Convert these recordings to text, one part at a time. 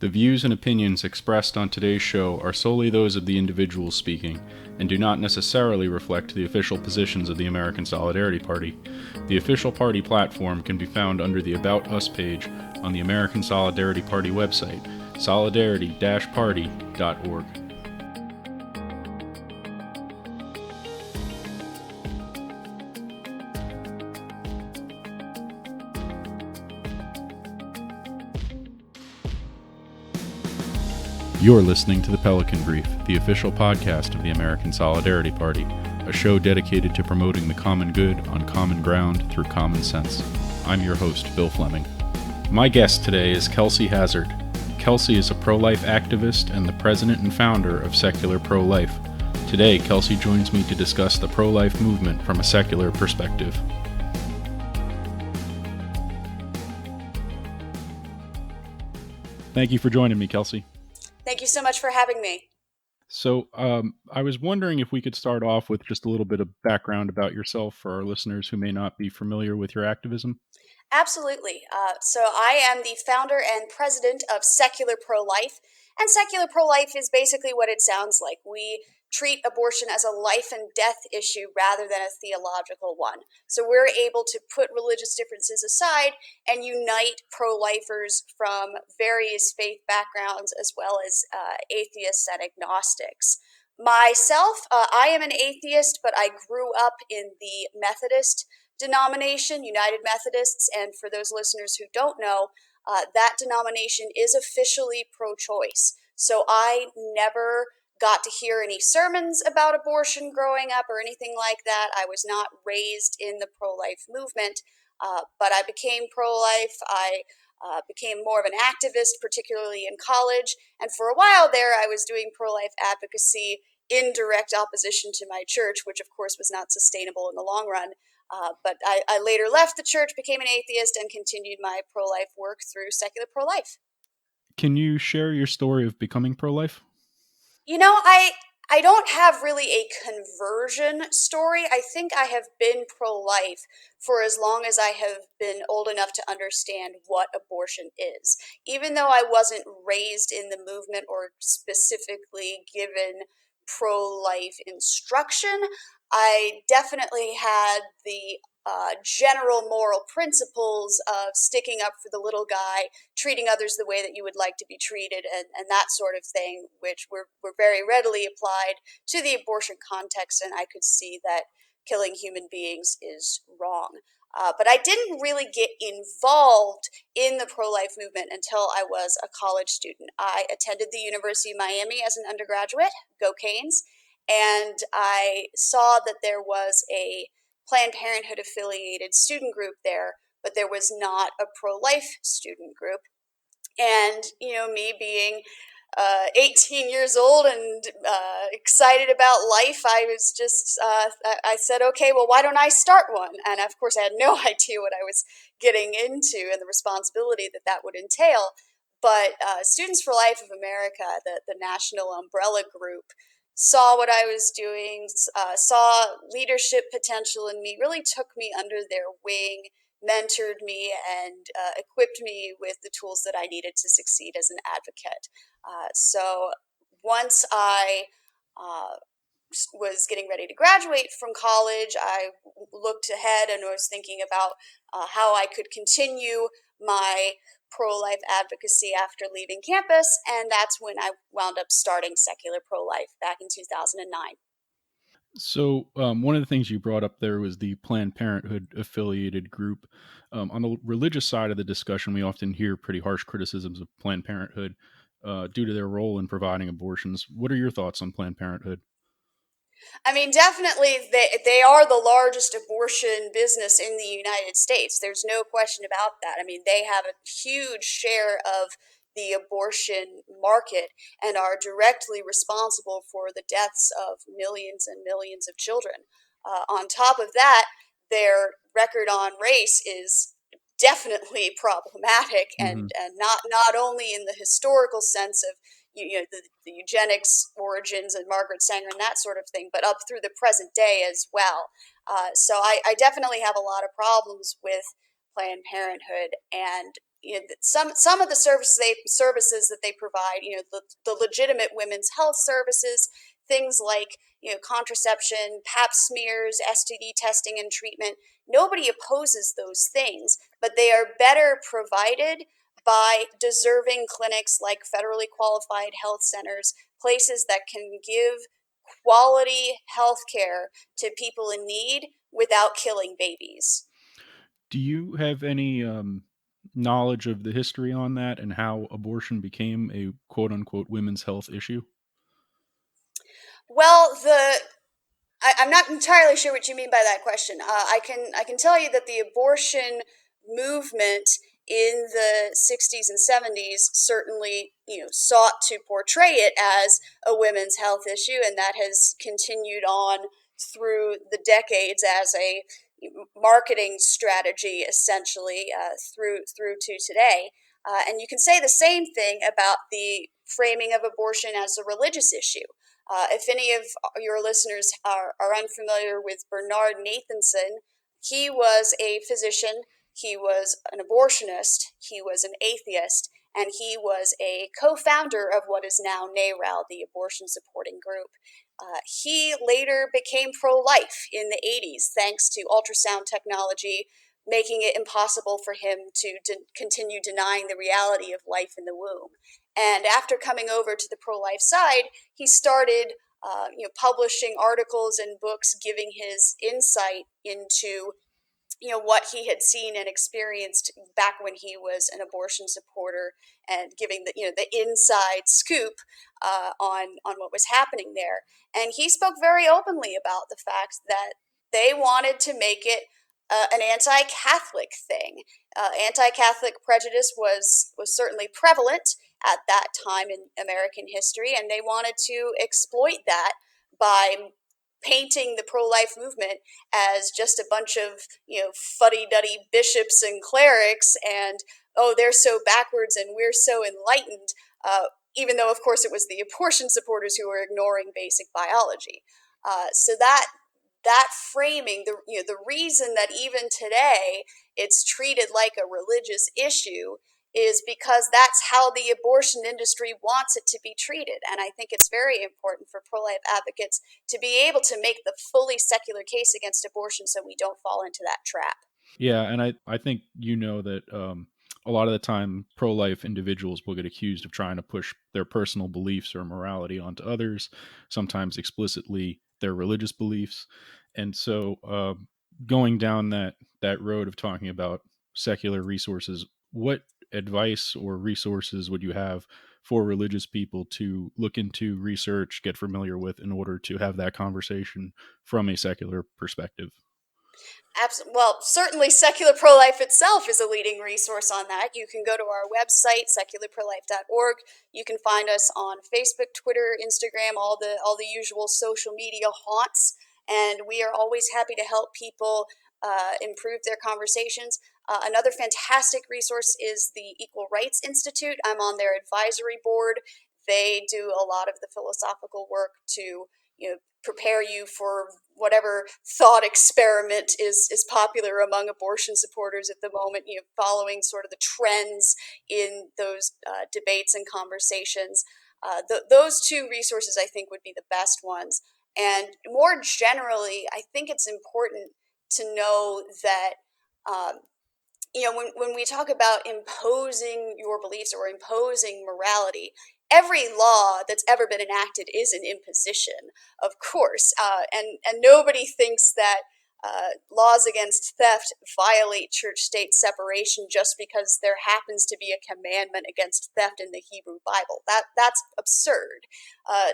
The views and opinions expressed on today's show are solely those of the individuals speaking and do not necessarily reflect the official positions of the American Solidarity Party. The official party platform can be found under the About Us page on the American Solidarity Party website, solidarity-party.org. You're listening to The Pelican Brief, the official podcast of the American Solidarity Party, a show dedicated to promoting the common good on common ground through common sense. I'm your host, Bill Fleming. My guest today is Kelsey Hazzard. Kelsey is a pro-life activist and the president and founder of Secular Pro-Life. Today, Kelsey joins me to discuss the pro-life movement from a secular perspective. Thank you for joining me, Kelsey. Thank you so much for having me. So I was wondering if we could start off with just a little bit of background about yourself for our listeners who may not be familiar with your activism. Absolutely. So I am the founder and president of Secular Pro-Life, and Secular Pro-Life is basically what it sounds like. We treat abortion as a life and death issue rather than a theological one. So we're able to put religious differences aside and unite pro-lifers from various faith backgrounds as well as atheists and agnostics. Myself, I am an atheist, but I grew up in the Methodist denomination, United Methodists, and for those listeners who don't know, that denomination is officially pro-choice. So I never got to hear any sermons about abortion growing up or anything like that. I was not raised in the pro-life movement, but I became pro-life. I became more of an activist, particularly in college, and for a while there I was doing pro-life advocacy in direct opposition to my church, which of course was not sustainable in the long run. But I later left the church, became an atheist, and continued my pro-life work through Secular Pro-Life. Can you share your story of becoming pro-life? You know, I don't have really a conversion story. I think I have been pro-life for as long as I have been old enough to understand what abortion is. Even though I wasn't raised in the movement or specifically given pro-life instruction, I definitely had the general moral principles of sticking up for the little guy, treating others the way that you would like to be treated, and that sort of thing, which were very readily applied to the abortion context, and I could see that killing human beings is wrong. But I didn't really get involved in the pro-life movement until I was a college student. I attended the University of Miami as an undergraduate, go Canes, and I saw that there was a Planned Parenthood affiliated student group there, but there was not a pro-life student group. And, you know, me being 18 years old and excited about life, I was just, I said, okay, well, why don't I start one? And of course, I had no idea what I was getting into and the responsibility that that would entail. But Students for Life of America, the national umbrella group, saw what I was doing, saw leadership potential in me, really took me under their wing, mentored me, and equipped me with the tools that I needed to succeed as an advocate. So once I was getting ready to graduate from college, I looked ahead and was thinking about how I could continue my pro-life advocacy after leaving campus, and that's when I wound up starting Secular Pro-Life back in 2009. So one of the things you brought up there was the Planned Parenthood affiliated group. On the religious side of the discussion, we often hear pretty harsh criticisms of Planned Parenthood due to their role in providing abortions. What are your thoughts on Planned Parenthood? I mean, definitely they are the largest abortion business in the United States. There's no question about that. I mean, they have a huge share of the abortion market and are directly responsible for the deaths of millions and millions of children. On top of that, their record on race is definitely problematic, Mm-hmm. and not only in the historical sense of the eugenics origins and Margaret Sanger and that sort of thing, but up through the present day as well. So I definitely have a lot of problems with Planned Parenthood, and some of the services that they provide, the legitimate women's health services, things like contraception, pap smears, STD testing and treatment. Nobody opposes those things, but they are better provided by deserving clinics like federally qualified health centers, places that can give quality health care to people in need without killing babies. Do you have any knowledge of the history on that and how abortion became a quote unquote women's health issue? Well, I'm not entirely sure what you mean by that question. I can tell you that the abortion movement in the 60s and 70s certainly sought to portray it as a women's health issue, and that has continued on through the decades as a marketing strategy, essentially through to today. And you can say the same thing about the framing of abortion as a religious issue. If any of your listeners are unfamiliar with Bernard Nathanson, he was a physician, he was an abortionist, he was an atheist, and he was a co founder of what is now NARAL, the abortion supporting group. He later became pro life in the 80s thanks to ultrasound technology, making it impossible for him to continue denying the reality of life in the womb. And after coming over to the pro life side, he started publishing articles and books giving his insight into what he had seen and experienced back when he was an abortion supporter, and giving the inside scoop on what was happening there. And he spoke very openly about the fact that they wanted to make it an anti-Catholic thing. Anti-Catholic prejudice was certainly prevalent at that time in American history, and they wanted to exploit that by painting the pro-life movement as just a bunch of fuddy-duddy bishops and clerics, and oh, they're so backwards and we're so enlightened, even though of course it was the abortion supporters who were ignoring basic biology. So that framing, the reason that even today it's treated like a religious issue is because that's how the abortion industry wants it to be treated. And I think it's very important for pro-life advocates to be able to make the fully secular case against abortion so we don't fall into that trap. Yeah, and I think that a lot of the time pro life individuals will get accused of trying to push their personal beliefs or morality onto others, sometimes explicitly their religious beliefs. And so going down that road of talking about secular resources, what advice or resources would you have for religious people to look into, research, get familiar with in order to have that conversation from a secular perspective? Well, certainly Secular Pro Life itself is a leading resource on that. You can go to our website, secularprolife.org. You can find us on Facebook, Twitter, Instagram, all the usual social media haunts. And we are always happy to help people improve their conversations. Another fantastic resource is the Equal Rights Institute. I'm on their advisory board. They do a lot of the philosophical work to prepare you for whatever thought experiment is popular among abortion supporters at the moment, following sort of the trends in those debates and conversations. Those two resources, I think, would be the best ones. And more generally, I think it's important to know that when we talk about imposing your beliefs or imposing morality, every law that's ever been enacted is an imposition, of course, and nobody thinks that laws against theft violate church-state separation just because there happens to be a commandment against theft in the Hebrew Bible. That's absurd.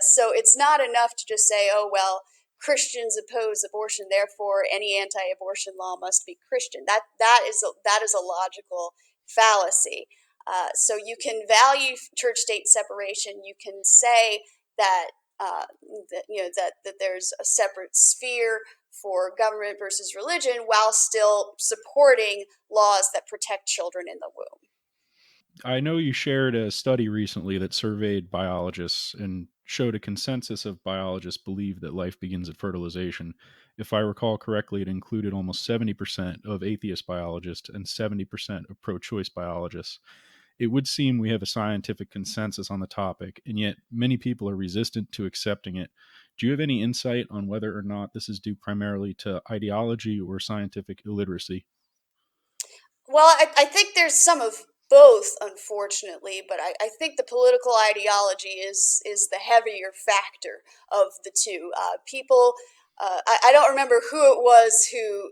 So it's not enough to just say, oh well, Christians oppose abortion, therefore any anti-abortion law must be Christian. That is a logical fallacy. So you can value church-state separation. You can say that that there's a separate sphere for government versus religion while still supporting laws that protect children in the womb. I know you shared a study recently that surveyed biologists and showed a consensus of biologists believe that life begins at fertilization. If I recall correctly, it included almost 70% of atheist biologists and 70% of pro choice biologists. It would seem we have a scientific consensus on the topic, and yet many people are resistant to accepting it. Do you have any insight on whether or not this is due primarily to ideology or scientific illiteracy? Well, I think there's some of both, unfortunately, but I think the political ideology is the heavier factor of the two. People, I don't remember who it was who,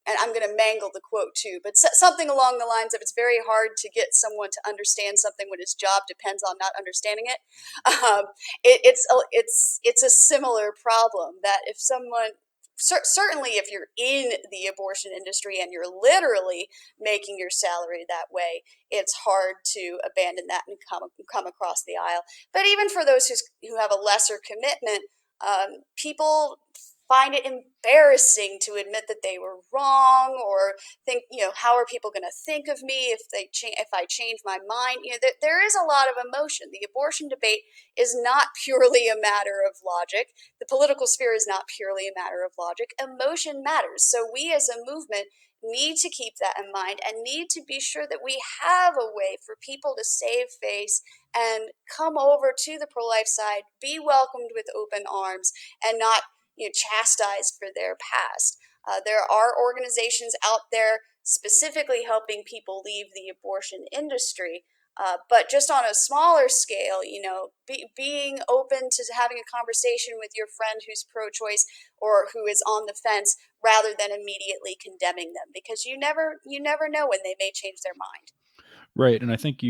and I'm going to mangle the quote too, but something along the lines of it's very hard to get someone to understand something when his job depends on not understanding it. Um, it's a similar problem that if someone certainly if you're in the abortion industry and you're literally making your salary that way, it's hard to abandon that and come across the aisle. But even for those who have a lesser commitment, people find it embarrassing to admit that they were wrong, or think, how are people going to think of me if I change my mind? There is a lot of emotion. The abortion debate is not purely a matter of logic. The political sphere is not purely a matter of logic. Emotion matters. So we as a movement need to keep that in mind and need to be sure that we have a way for people to save face and come over to the pro-life side, be welcomed with open arms, and not chastised for their past. There are organizations out there specifically helping people leave the abortion industry. But just on a smaller scale, being open to having a conversation with your friend who's pro-choice or who is on the fence, rather than immediately condemning them, because you never know when they may change their mind. Right, and I think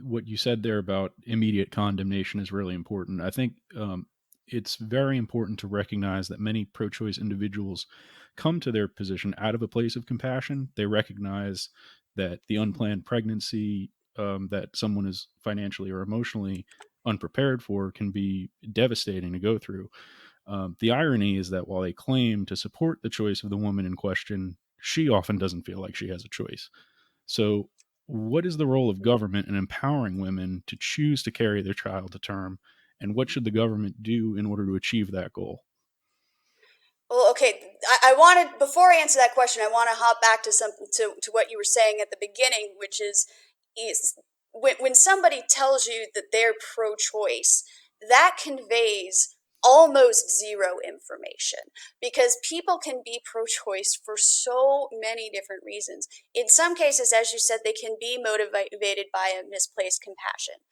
what you said there about immediate condemnation is really important. I think it's very important to recognize that many pro-choice individuals come to their position out of a place of compassion. They recognize that the unplanned pregnancy that someone is financially or emotionally unprepared for can be devastating to go through. The irony is that while they claim to support the choice of the woman in question, she often doesn't feel like she has a choice. So, what is the role of government in empowering women to choose to carry their child to term? And what should the government do in order to achieve that goal? Well, okay. I wanted before I answer that question, I want to hop back to something to what you were saying at the beginning, which is when somebody tells you that they're pro-choice, that conveys almost zero information, because people can be pro-choice for so many different reasons. In some cases, as you said, they can be motivated by a misplaced compassion.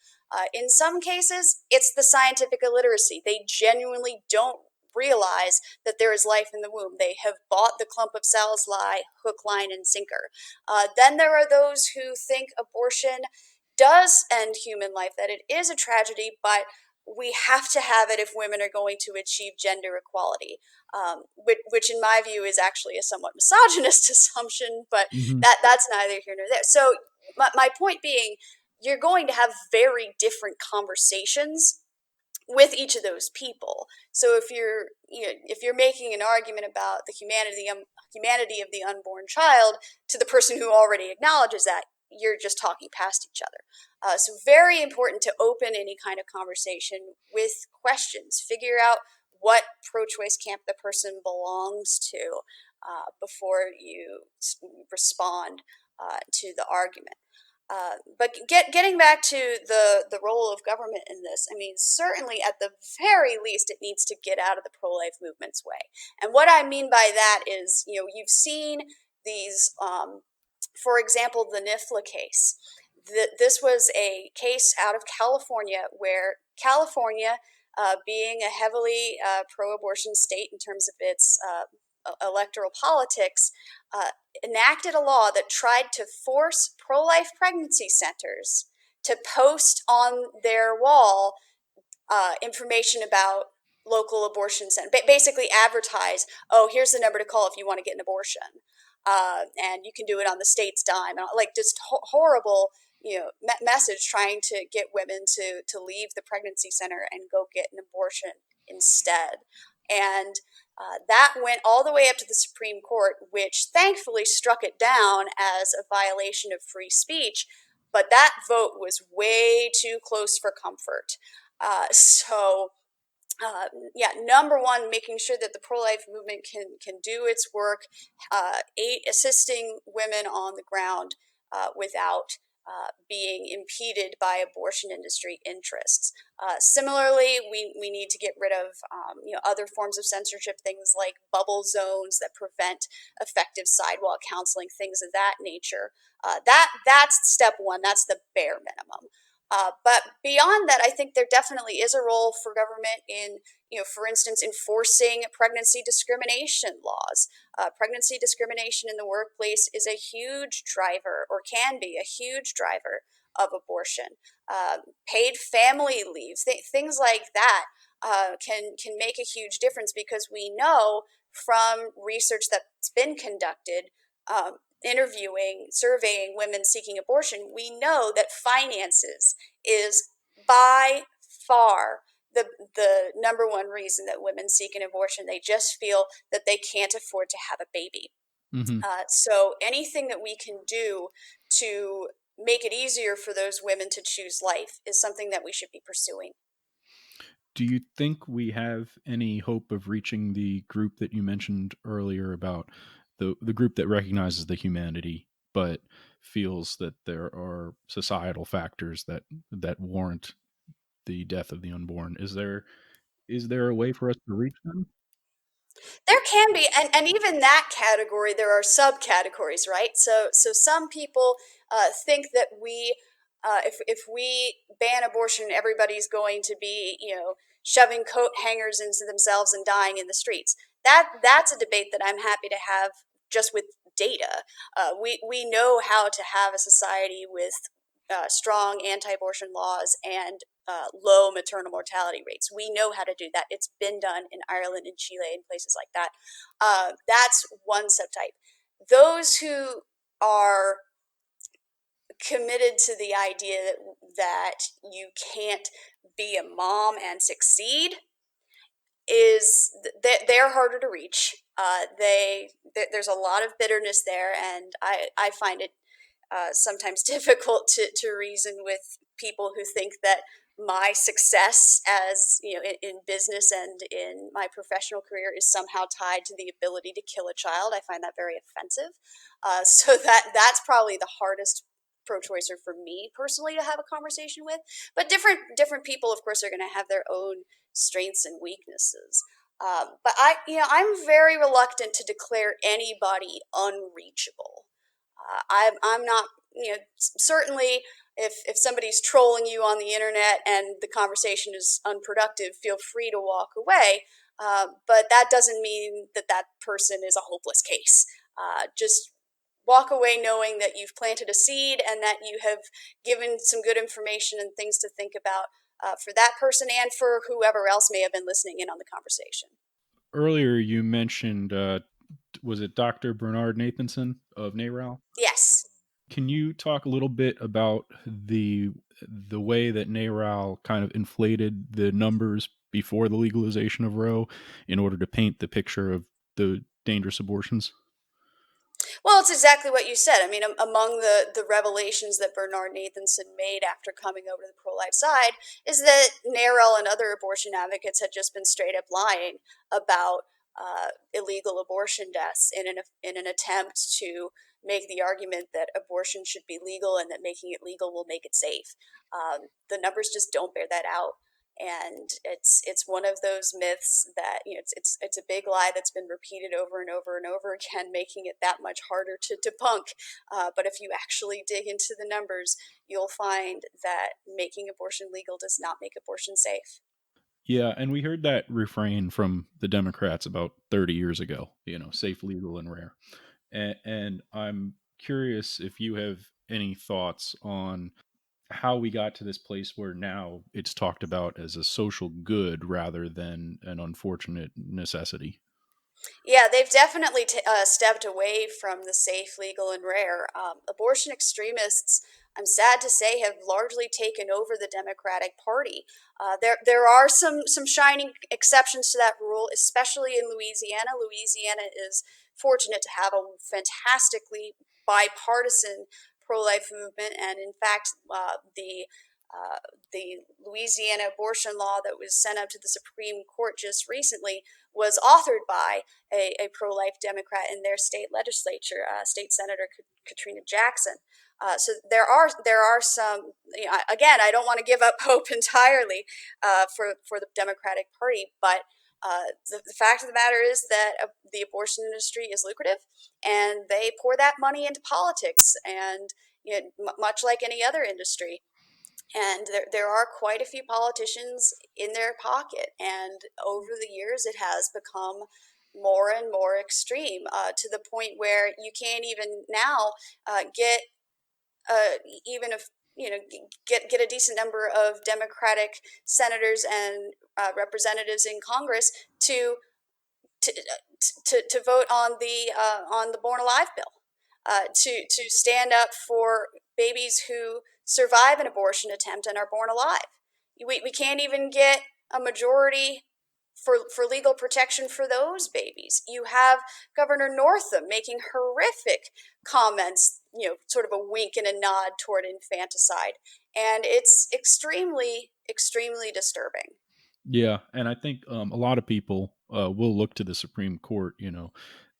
In some cases, it's the scientific illiteracy. They genuinely don't realize that there is life in the womb. They have bought the clump of cells lie hook, line, and sinker. Then there are those who think abortion does end human life, that it is a tragedy, but we have to have it if women are going to achieve gender equality, which in my view is actually a somewhat misogynist assumption, but Mm-hmm. that's neither here nor there. So my point being, you're going to have very different conversations with each of those people. So if you're making an argument about the humanity of the unborn child to the person who already acknowledges that, you're just talking past each other. So very important to open any kind of conversation with questions. Figure out what pro-choice camp the person belongs to before you respond to the argument. But getting back to the role of government in this, I mean, certainly at the very least, it needs to get out of the pro-life movement's way. And what I mean by that is, you've seen these, for example, the NIFLA case. This was a case out of California where California, being a heavily pro-abortion state in terms of its electoral politics, uh, enacted a law that tried to force pro-life pregnancy centers to post on their wall information about local abortion centers. Basically advertise, oh, here's the number to call if you want to get an abortion. And you can do it on the state's dime. Like, just horrible, message trying to get women to leave the pregnancy center and go get an abortion instead. And that went all the way up to the Supreme Court, which thankfully struck it down as a violation of free speech. But that vote was way too close for comfort. So Number one, making sure that the pro-life movement can do its work, assisting women on the ground without being impeded by abortion industry interests. Similarly, we need to get rid of other forms of censorship, things like bubble zones that prevent effective sidewalk counseling, things of that nature. That's step one. That's the bare minimum. But beyond that, I think there definitely is a role for government in, for instance, enforcing pregnancy discrimination laws. Pregnancy discrimination in the workplace is a huge driver, or can be a huge driver of abortion. Paid family leave, things like that can make a huge difference, because we know from research that's been conducted, surveying women seeking abortion, we know that finances is by far the number one reason that women seek an abortion. They just feel that they can't afford to have a baby. Mm-hmm. So anything that we can do to make it easier for those women to choose life is something that we should be pursuing. Do you think we have any hope of reaching the group that you mentioned earlier about the group that recognizes the humanity but feels that there are societal factors that warrant the death of the unborn? Is there a way for us to reach them? There can be, and even that category, there are subcategories, right? So some people think that if we ban abortion, everybody's going to be, shoving coat hangers into themselves and dying in the streets. That's a debate that I'm happy to have just with data. We know how to have a society with strong anti-abortion laws and low maternal mortality rates. We know how to do that. It's been done in Ireland and Chile and places like that. That's one subtype. Those who are committed to the idea that you can't be a mom and succeed they're harder to reach. There's a lot of bitterness there, and I find it sometimes difficult to reason with people who think that my success as in business and in my professional career is somehow tied to the ability to kill a child. I find that very offensive. So that's probably the hardest pro-choicer for me personally to have a conversation with. But different people, of course, are going to have their own strengths and weaknesses. But I'm very reluctant to declare anybody unreachable. I'm not, certainly if somebody's trolling you on the internet and the conversation is unproductive, feel free to walk away. But that doesn't mean that that person is a hopeless case. Just walk away knowing that you've planted a seed and that you have given some good information and things to think about for that person and for whoever else may have been listening in on the conversation. Earlier, you mentioned was it Dr. Bernard Nathanson of NARAL? Yes. Can you talk a little bit about the way that NARAL kind of inflated the numbers before the legalization of Roe in order to paint the picture of the dangerous abortions? Well, it's exactly what you said. I mean, among the revelations that Bernard Nathanson made after coming over to the pro-life side is that NARAL and other abortion advocates had just been straight up lying about illegal abortion deaths in an attempt to make the argument that abortion should be legal and that making it legal will make it safe. The numbers just don't bear that out. And it's one of those myths that it's a big lie that's been repeated over and over and over again, making it that much harder to debunk. But if you actually dig into the numbers, you'll find that making abortion legal does not make abortion safe. Yeah, and we heard that refrain from the Democrats about 30 years ago, safe, legal, and rare. And I'm curious if you have any thoughts on how we got to this place where now it's talked about as a social good rather than an unfortunate necessity. Yeah, they've definitely stepped away from the safe, legal, and rare. Abortion extremists, I'm sad to say, have largely taken over the Democratic Party. There are some shining exceptions to that rule, especially in Louisiana. Louisiana is fortunate to have a fantastically bipartisan pro-life movement, and in fact, the the Louisiana abortion law that was sent up to the Supreme Court just recently was authored by a pro-life Democrat in their state legislature, State Senator Katrina Jackson. So there are some. Again, I don't want to give up hope entirely for the Democratic Party, but the fact of the matter is that the abortion industry is lucrative, and they pour that money into politics, and much like any other industry. And there are quite a few politicians in their pocket. And over the years, it has become more and more extreme to the point where you can't even now get even if get a decent number of Democratic senators and representatives in Congress to to vote on the Born Alive bill, to stand up for babies who survive an abortion attempt and are born alive. We can't even get a majority for legal protection for those babies. You have Governor Northam making horrific comments, sort of a wink and a nod toward infanticide, and it's extremely, extremely disturbing. Yeah, and I think a lot of people will look to the Supreme Court.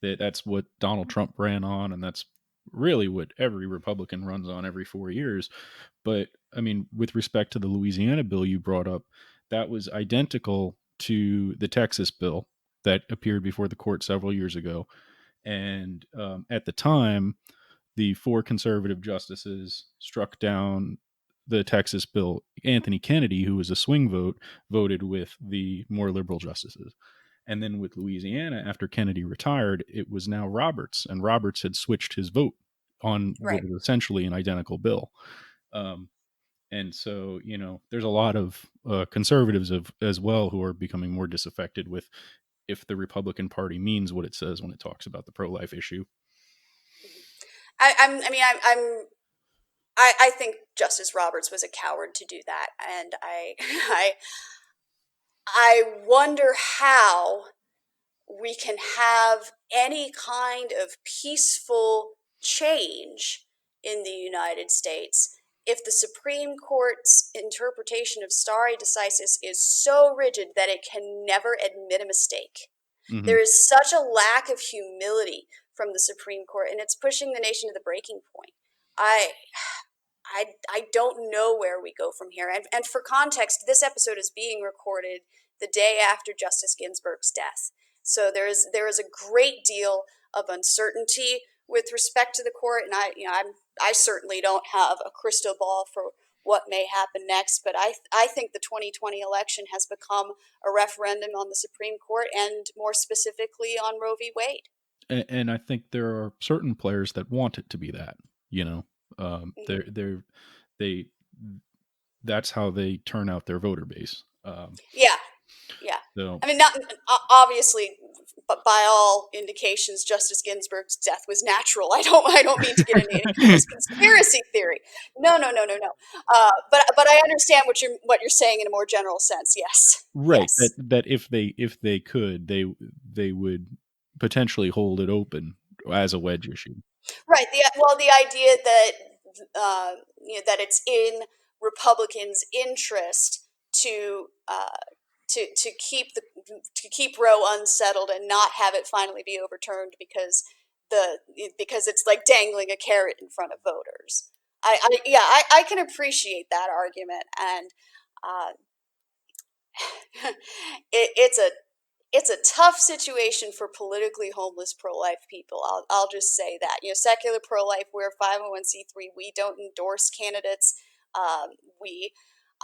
That's what Donald Trump ran on, and that's really what every Republican runs on every 4 years. But I mean, with respect to the Louisiana bill you brought up, that was identical to the Texas bill that appeared before the court several years ago. And at the time, the four conservative justices struck down the Texas bill. Anthony Kennedy, who was a swing vote, voted with the more liberal justices. And then with Louisiana, after Kennedy retired, it was now Roberts, and Roberts had switched his vote on what Right. was essentially an identical bill. And so, there's a lot of conservatives as well who are becoming more disaffected with if the Republican Party means what it says when it talks about the pro-life issue. I think Justice Roberts was a coward to do that, and I wonder how we can have any kind of peaceful change in the United States if the Supreme Court's interpretation of stare decisis is so rigid that it can never admit a mistake. Mm-hmm. There is such a lack of humility from the Supreme Court, and it's pushing the nation to the breaking point. I don't know where we go from here. And for context, this episode is being recorded the day after Justice Ginsburg's death. So there is a great deal of uncertainty with respect to the court, and I certainly don't have a crystal ball for what may happen next. But I think the 2020 election has become a referendum on the Supreme Court, and more specifically on Roe v. Wade. And I think there are certain players that want it to be that. They that's how they turn out their voter base. Yeah. So, I mean, not obviously, but by all indications, Justice Ginsburg's death was natural. I don't mean to get into any kind of conspiracy theory. No. But I understand what you're saying in a more general sense. Yes. right. Yes. That if they could, they would potentially hold it open as a wedge issue. Right. The idea that that it's in Republicans' interest to keep Roe unsettled and not have it finally be overturned because it's like dangling a carrot in front of voters. I can appreciate that argument, and it's a tough situation for politically homeless pro-life people. I'll just say that. Secular pro-life, we're 501c3. We don't endorse candidates.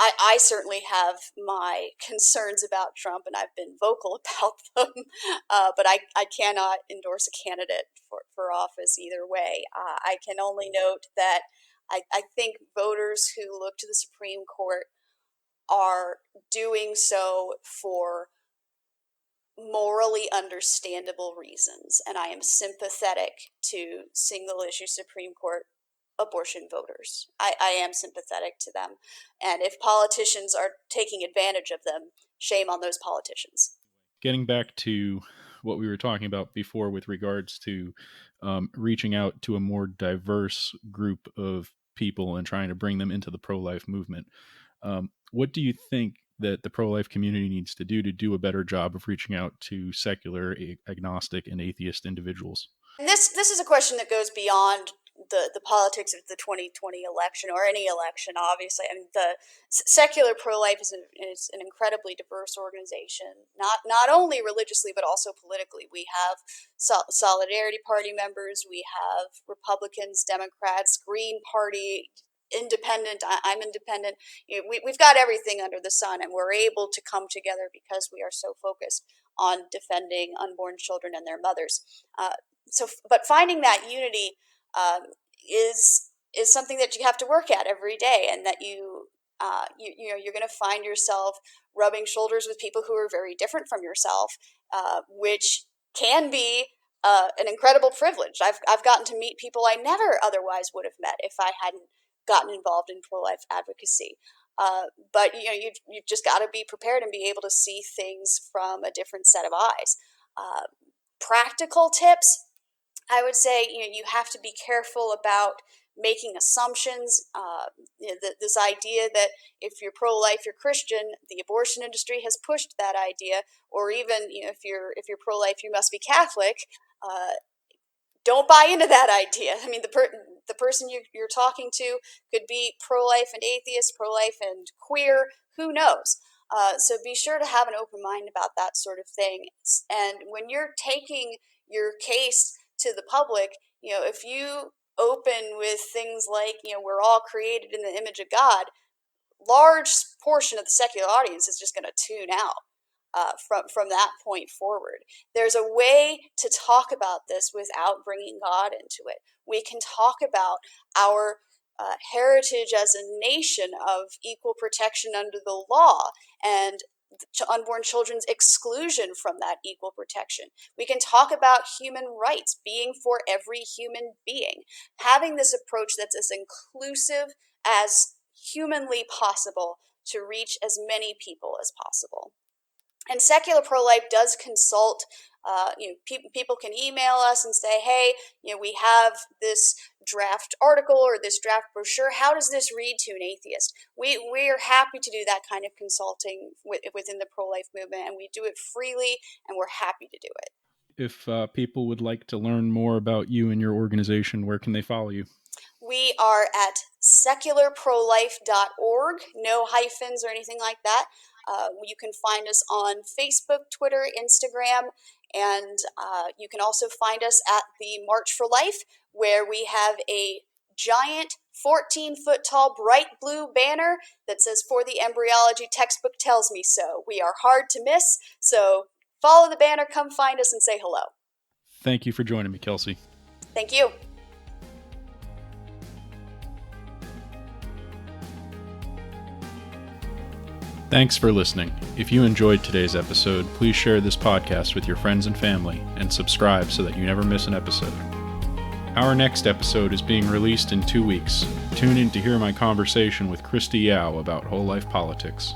I certainly have my concerns about Trump, and I've been vocal about them. But I cannot endorse a candidate for office either way. I can only note that I think voters who look to the Supreme Court are doing so for morally understandable reasons, and I am sympathetic to single issue Supreme Court abortion voters. I am sympathetic to them, and if politicians are taking advantage of them, shame on those politicians. Getting back to what we were talking about before with regards to reaching out to a more diverse group of people and trying to bring them into the pro-life movement. What do you think that the pro-life community needs to do a better job of reaching out to secular, agnostic, and atheist individuals? And this is a question that goes beyond the politics of the 2020 election or any election. Obviously, I mean the secular pro-life is an incredibly diverse organization, not only religiously but also politically. We have Solidarity Party members, we have Republicans, Democrats, Green Party, independent. I'm independent. We've got everything under the sun, and we're able to come together because we are so focused on defending unborn children and their mothers. But finding that unity is something that you have to work at every day, and that you're going to find yourself rubbing shoulders with people who are very different from yourself, which can be an incredible privilege. I've gotten to meet people I never otherwise would have met if I hadn't gotten involved in pro-life advocacy. But you've just got to be prepared and be able to see things from a different set of eyes. Practical tips, I would say, you have to be careful about making assumptions. This idea that if you're pro-life, you're Christian, the abortion industry has pushed that idea, or even if you're pro-life, you must be Catholic. Don't buy into that idea. I mean, the person you're talking to could be pro-life and atheist, pro-life and queer. Who knows? So be sure to have an open mind about that sort of thing. And when you're taking your case to the public, if you open with things like, we're all created in the image of God, large portion of the secular audience is just going to tune out from that point forward. There's a way to talk about this without bringing God into it. We can talk about our heritage as a nation of equal protection under the law and unborn children's exclusion from that equal protection. We can talk about human rights, being for every human being, having this approach that's as inclusive as humanly possible to reach as many people as possible. And secular pro-life does consult. People can email us and say, hey, we have this draft article or this draft brochure. How does this read to an atheist? We are happy to do that kind of consulting within the pro-life movement, and we do it freely, and we're happy to do it. If people would like to learn more about you and your organization, where can they follow you? We are at secularprolife.org, no hyphens or anything like that. You can find us on Facebook, Twitter, Instagram, and you can also find us at the March for Life, where we have a giant 14-foot tall bright blue banner that says, "For the embryology textbook tells me so." We are hard to miss, so follow the banner, come find us, and say hello. Thank you for joining me, Kelsey. Thank you. Thanks for listening. If you enjoyed today's episode, please share this podcast with your friends and family and subscribe so that you never miss an episode. Our next episode is being released in 2 weeks. Tune in to hear my conversation with Christy Yao about whole life politics.